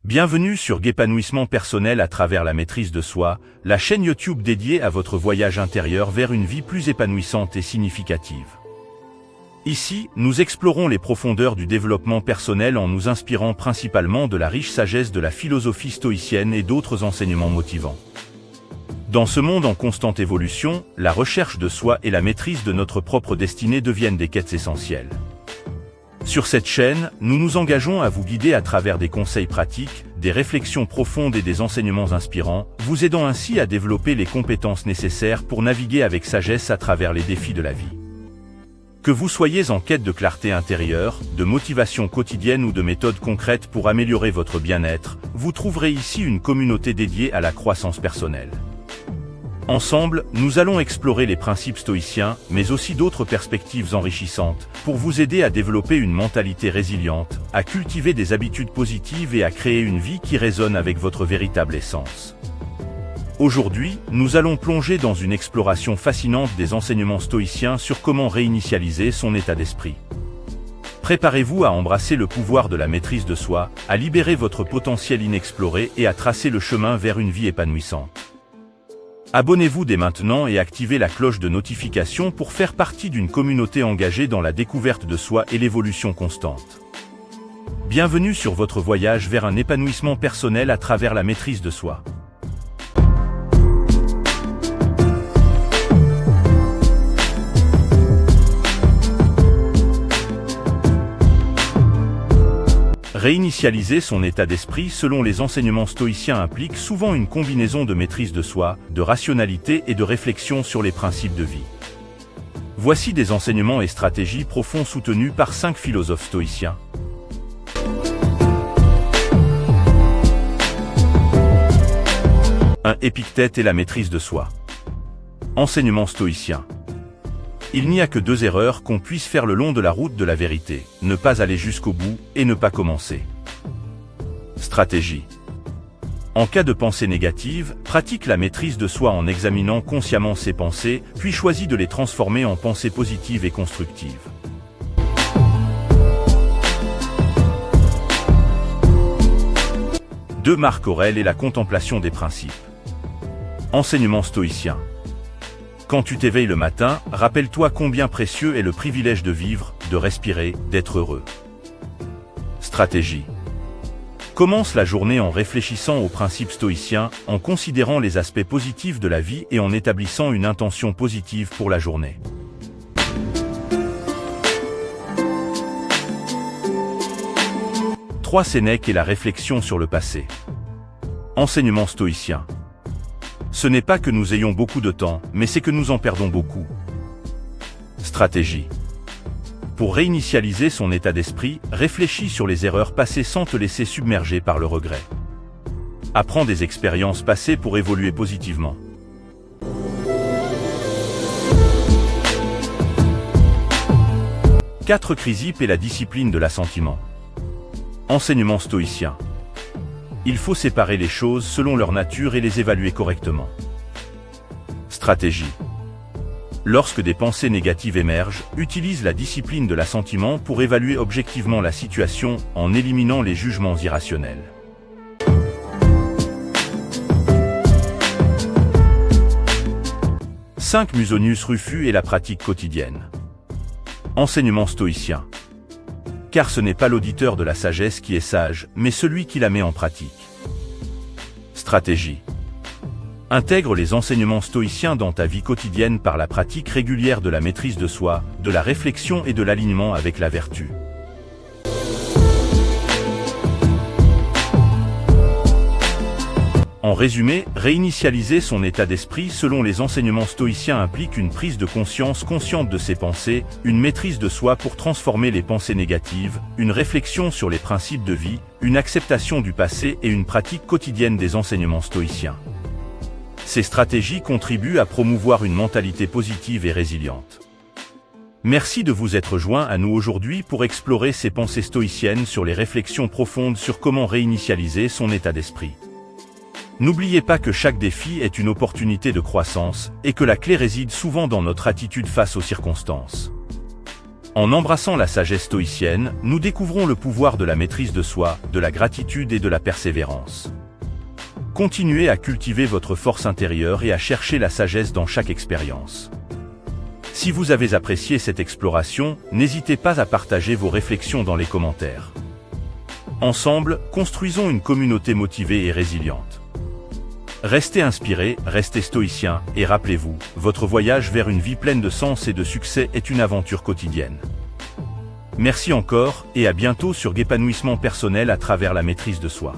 Bienvenue sur Guépanouissement personnel à travers la maîtrise de soi, la chaîne YouTube dédiée à votre voyage intérieur vers une vie plus épanouissante et significative. Ici, nous explorons les profondeurs du développement personnel en nous inspirant principalement de la riche sagesse de la philosophie stoïcienne et d'autres enseignements motivants. Dans ce monde en constante évolution, la recherche de soi et la maîtrise de notre propre destinée deviennent des quêtes essentielles. Sur cette chaîne, nous nous engageons à vous guider à travers des conseils pratiques, des réflexions profondes et des enseignements inspirants, vous aidant ainsi à développer les compétences nécessaires pour naviguer avec sagesse à travers les défis de la vie. Que vous soyez en quête de clarté intérieure, de motivation quotidienne ou de méthodes concrètes pour améliorer votre bien-être, vous trouverez ici une communauté dédiée à la croissance personnelle. Ensemble, nous allons explorer les principes stoïciens, mais aussi d'autres perspectives enrichissantes, pour vous aider à développer une mentalité résiliente, à cultiver des habitudes positives et à créer une vie qui résonne avec votre véritable essence. Aujourd'hui, nous allons plonger dans une exploration fascinante des enseignements stoïciens sur comment réinitialiser son état d'esprit. Préparez-vous à embrasser le pouvoir de la maîtrise de soi, à libérer votre potentiel inexploré et à tracer le chemin vers une vie épanouissante. Abonnez-vous dès maintenant et activez la cloche de notification pour faire partie d'une communauté engagée dans la découverte de soi et l'évolution constante. Bienvenue sur votre voyage vers un épanouissement personnel à travers la maîtrise de soi. Réinitialiser son état d'esprit selon les enseignements stoïciens implique souvent une combinaison de maîtrise de soi, de rationalité et de réflexion sur les principes de vie. Voici des enseignements et stratégies profonds soutenus par 5 philosophes stoïciens. 1. Épictète et la maîtrise de soi. Enseignement stoïcien. Il n'y a que 2 erreurs qu'on puisse faire le long de la route de la vérité, ne pas aller jusqu'au bout et ne pas commencer. Stratégie. En cas de pensée négative, pratique la maîtrise de soi en examinant consciemment ses pensées, puis choisis de les transformer en pensées positives et constructives. Deux, Marc Aurèle et la contemplation des principes. Enseignement stoïcien. Quand tu t'éveilles le matin, rappelle-toi combien précieux est le privilège de vivre, de respirer, d'être heureux. Stratégie. Commence la journée en réfléchissant aux principes stoïciens, en considérant les aspects positifs de la vie et en établissant une intention positive pour la journée. Trois, Sénèque et la réflexion sur le passé. Enseignement stoïcien. Ce n'est pas que nous ayons beaucoup de temps, mais c'est que nous en perdons beaucoup. Stratégie. Pour réinitialiser son état d'esprit, réfléchis sur les erreurs passées sans te laisser submerger par le regret. Apprends des expériences passées pour évoluer positivement. Quatre, Chrysippe et la discipline de l'assentiment. Enseignement stoïcien. Il faut séparer les choses selon leur nature et les évaluer correctement. Stratégie. Lorsque des pensées négatives émergent, utilise la discipline de l'assentiment pour évaluer objectivement la situation en éliminant les jugements irrationnels. 5, Musonius Rufus et la pratique quotidienne. Enseignement stoïcien. Car ce n'est pas l'auditeur de la sagesse qui est sage, mais celui qui la met en pratique. Stratégie. Intègre les enseignements stoïciens dans ta vie quotidienne par la pratique régulière de la maîtrise de soi, de la réflexion et de l'alignement avec la vertu. En résumé, réinitialiser son état d'esprit selon les enseignements stoïciens implique une prise de conscience consciente de ses pensées, une maîtrise de soi pour transformer les pensées négatives, une réflexion sur les principes de vie, une acceptation du passé et une pratique quotidienne des enseignements stoïciens. Ces stratégies contribuent à promouvoir une mentalité positive et résiliente. Merci de vous être joint à nous aujourd'hui pour explorer ces pensées stoïciennes sur les réflexions profondes sur comment réinitialiser son état d'esprit. N'oubliez pas que chaque défi est une opportunité de croissance, et que la clé réside souvent dans notre attitude face aux circonstances. En embrassant la sagesse stoïcienne, nous découvrons le pouvoir de la maîtrise de soi, de la gratitude et de la persévérance. Continuez à cultiver votre force intérieure et à chercher la sagesse dans chaque expérience. Si vous avez apprécié cette exploration, n'hésitez pas à partager vos réflexions dans les commentaires. Ensemble, construisons une communauté motivée et résiliente. Restez inspirés, restez stoïciens, et rappelez-vous, votre voyage vers une vie pleine de sens et de succès est une aventure quotidienne. Merci encore, et à bientôt sur Épanouissement personnel à travers la maîtrise de soi.